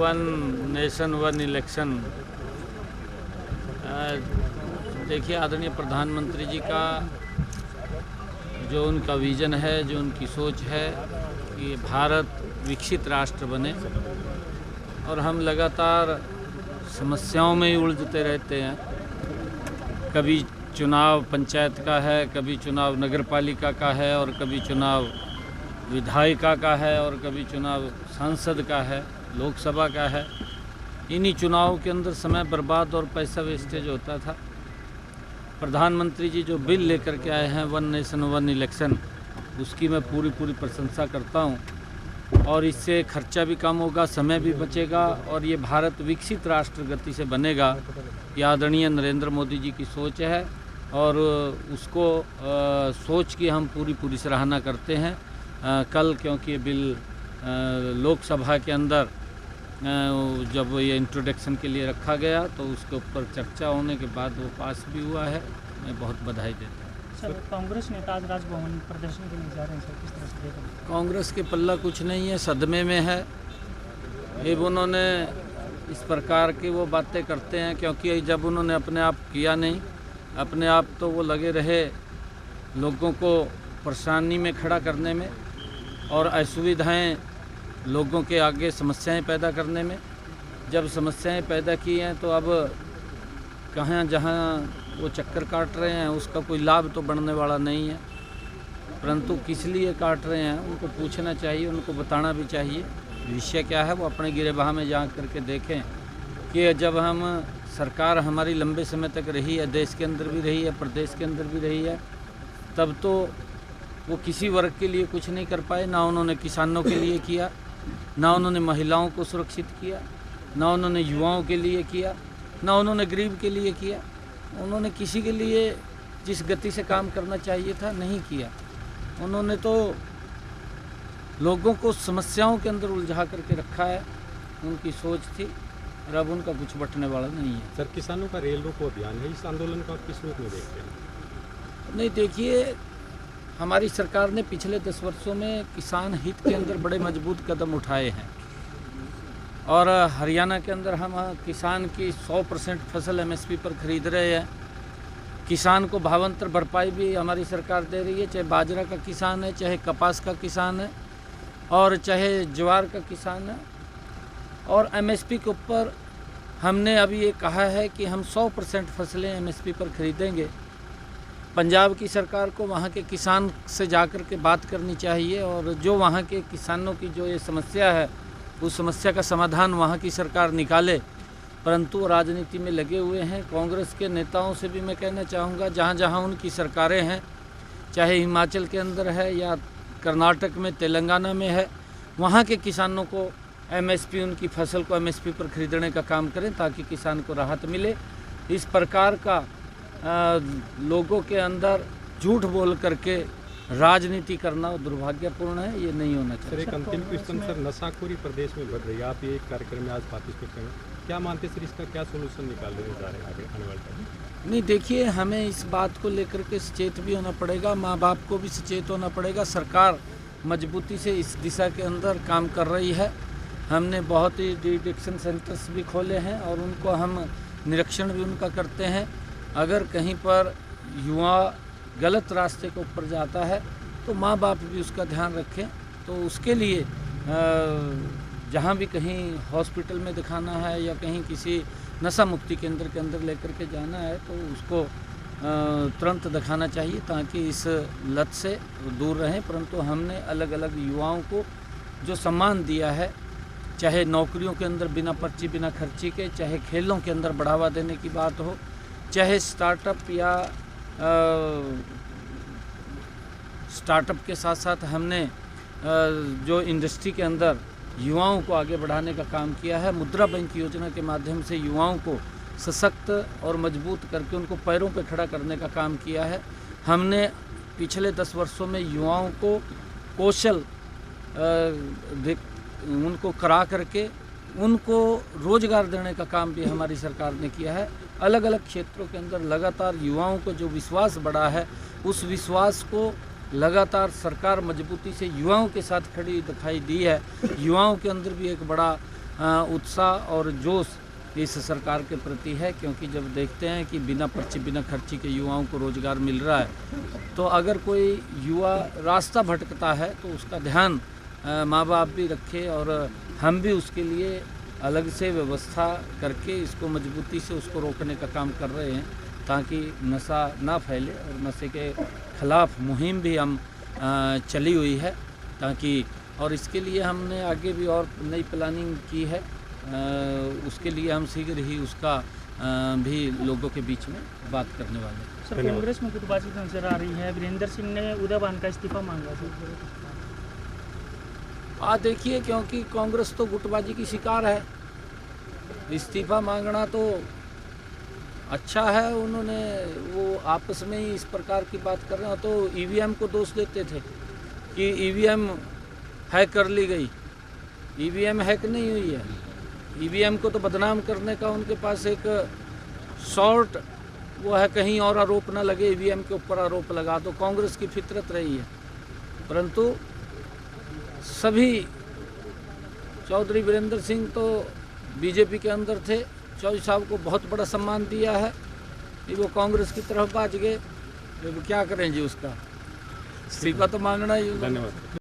One nation one election. देखिए, आदरणीय प्रधानमंत्री जी का जो उनका विज़न है, जो उनकी सोच है कि भारत विकसित राष्ट्र बने, और हम लगातार समस्याओं में ही उलझते रहते हैं। कभी चुनाव पंचायत का है, कभी चुनाव नगरपालिका का है, और कभी चुनाव विधायिका का है, और कभी चुनाव सांसद का है, लोकसभा का है। इन्हीं चुनावों के अंदर समय बर्बाद और पैसा वेस्टेज होता था। प्रधानमंत्री जी जो बिल लेकर के आए हैं, वन नेशन वन इलेक्शन, उसकी मैं पूरी प्रशंसा करता हूं। और इससे खर्चा भी कम होगा, समय भी बचेगा, और ये भारत विकसित राष्ट्र गति से बनेगा। ये आदरणीय नरेंद्र मोदी जी की सोच है, और उसको सोच की हम पूरी सराहना करते हैं। कल क्योंकि ये बिल लोकसभा के अंदर जब ये इंट्रोडक्शन के लिए रखा गया, तो उसके ऊपर चर्चा होने के बाद वो पास भी हुआ है। मैं बहुत बधाई देता हूँ। सर, कांग्रेस नेता आज राजभवन प्रदर्शन के लिए जा रहे हैं, सर, किस तरह से देख रहे हैं? कांग्रेस के पल्ला कुछ नहीं है, सदमे में है। ये उन्होंने इस प्रकार की वो बातें करते हैं, क्योंकि जब उन्होंने अपने आप किया नहीं, अपने आप तो वो लगे रहे लोगों को परेशानी में खड़ा करने में, और असुविधाएं लोगों के आगे समस्याएं पैदा करने में। जब समस्याएं पैदा की हैं, तो अब कहाँ जहाँ वो चक्कर काट रहे हैं, उसका कोई लाभ तो बढ़ने वाला नहीं है। परंतु किस लिए काट रहे हैं, उनको पूछना चाहिए, उनको बताना भी चाहिए विषय क्या है। वो अपने गिरेबान में जा करके देखें कि जब हम सरकार हमारी लंबे समय तक रही है, देश के अंदर भी रही है, प्रदेश के अंदर भी रही है, तब तो वो किसी वर्ग के लिए कुछ नहीं कर पाए। ना उन्होंने किसानों के लिए किया, ना उन्होंने महिलाओं को सुरक्षित किया, ना उन्होंने युवाओं के लिए किया, ना उन्होंने गरीब के लिए किया। उन्होंने किसी के लिए जिस गति से काम करना चाहिए था, नहीं किया। उन्होंने तो लोगों को समस्याओं के अंदर उलझा करके रखा है। उनकी सोच थी, और अब उनका कुछ बटने वाला नहीं है। सर, किसानों का रेल रोको अभियान है, इस आंदोलन को आप किस रूप में देखते हैं? नहीं, देखिए, हमारी सरकार ने पिछले 10 वर्षों में किसान हित के अंदर बड़े मजबूत कदम उठाए हैं, और हरियाणा के अंदर हम किसान की 100% फसल MSP पर खरीद रहे हैं। किसान को भावांतर भरपाई भी हमारी सरकार दे रही है, चाहे बाजरा का किसान है, चाहे कपास का किसान है, और चाहे ज्वार का किसान है। और MSP के ऊपर हमने अभी ये कहा है कि हम 100% फसलें MSP पर खरीदेंगे। पंजाब की सरकार को वहाँ के किसान से जाकर के बात करनी चाहिए, और जो वहाँ के किसानों की जो ये समस्या है, उस समस्या का समाधान वहाँ की सरकार निकाले। परंतु वो राजनीति में लगे हुए हैं। कांग्रेस के नेताओं से भी मैं कहना चाहूँगा, जहाँ जहाँ उनकी सरकारें हैं, चाहे हिमाचल के अंदर है या कर्नाटक में, तेलंगाना में है, वहाँ के किसानों को MSP, उनकी फसल को MSP पर खरीदने का काम करें, ताकि किसान को राहत मिले। इस प्रकार का लोगों के अंदर झूठ बोल करके राजनीति करना दुर्भाग्यपूर्ण है। ये नहीं होना चाहिए। सर, एक अंतिम क्वेश्चन, सर, नशाखोरी प्रदेश में बढ़ रही है, आप ये एक कार्यक्रम में आज पार्टिसिपेट करें, क्या मानते हैं सर, इसका क्या सोल्यूशन निकालने जा रहे हैं आगे आने वाले टाइम? नहीं, देखिए, हमें इस बात को लेकर के सचेत भी होना पड़ेगा, माँ बाप को भी सचेत होना पड़ेगा। सरकार मजबूती से इस दिशा के अंदर काम कर रही है। हमने बहुत ही डिटेक्शन सेंटर्स भी खोले हैं, और उनको हम निरीक्षण भी उनका करते हैं। अगर कहीं पर युवा गलत रास्ते के ऊपर जाता है, तो माँ बाप भी उसका ध्यान रखें। तो उसके लिए जहाँ भी कहीं हॉस्पिटल में दिखाना है, या कहीं किसी नशा मुक्ति केंद्र के अंदर लेकर के जाना है, तो उसको तुरंत दिखाना चाहिए, ताकि इस लत से दूर रहें। परंतु हमने अलग अलग युवाओं को जो सम्मान दिया है, चाहे नौकरियों के अंदर बिना पर्ची बिना खर्ची के, चाहे खेलों के अंदर बढ़ावा देने की बात हो, चाहे स्टार्टअप या स्टार्टअप के साथ साथ हमने जो इंडस्ट्री के अंदर युवाओं को आगे बढ़ाने का काम किया है। मुद्रा बैंक योजना के माध्यम से युवाओं को सशक्त और मजबूत करके उनको पैरों पर खड़ा करने का काम किया है। हमने पिछले 10 वर्षों में युवाओं को कौशल उनको करा करके उनको रोजगार देने का काम भी हमारी सरकार ने किया है। अलग अलग क्षेत्रों के अंदर लगातार युवाओं को जो विश्वास बढ़ा है, उस विश्वास को लगातार सरकार मजबूती से युवाओं के साथ खड़ी दिखाई दी है। युवाओं के अंदर भी एक बड़ा उत्साह और जोश इस सरकार के प्रति है, क्योंकि जब देखते हैं कि बिना पर्ची बिना खर्ची के युवाओं को रोज़गार मिल रहा है, तो अगर कोई युवा रास्ता भटकता है तो उसका ध्यान माँ बाप भी रखे और हम भी उसके लिए अलग से व्यवस्था करके इसको मजबूती से उसको रोकने का काम कर रहे हैं, ताकि नशा ना फैले। और नशे के खिलाफ मुहिम भी हम चली हुई है, ताकि और इसके लिए हमने आगे भी और नई प्लानिंग की है। उसके लिए हम शीघ्र ही उसका भी लोगों के बीच में बात करने वाले हैं। सर, कांग्रेस में गुटबाजी नजर आ रही है। वीरेंद्र सिंह ने उदय भान का इस्तीफा मांगा सर। देखिए, क्योंकि कांग्रेस तो गुटबाजी की शिकार है, इस्तीफा मांगना तो अच्छा है। उन्होंने वो आपस में ही इस प्रकार की बात कर रहे हो, तो ईवीएम को दोष देते थे कि ईवीएम हैक कर ली गई। ईवीएम हैक नहीं हुई है, ईवीएम को तो बदनाम करने का उनके पास एक शॉर्ट वो है, कहीं और आरोप ना लगे, ईवीएम के ऊपर आरोप लगा दो। कांग्रेस की फितरत रही है, परंतु सभी चौधरी वीरेंद्र सिंह तो बीजेपी के अंदर थे, चौधरी साहब को बहुत बड़ा सम्मान दिया है कि वो कांग्रेस की तरफ भाग गए। क्या करें जी, उसका इस्तीफा तो मांगना ही। धन्यवाद।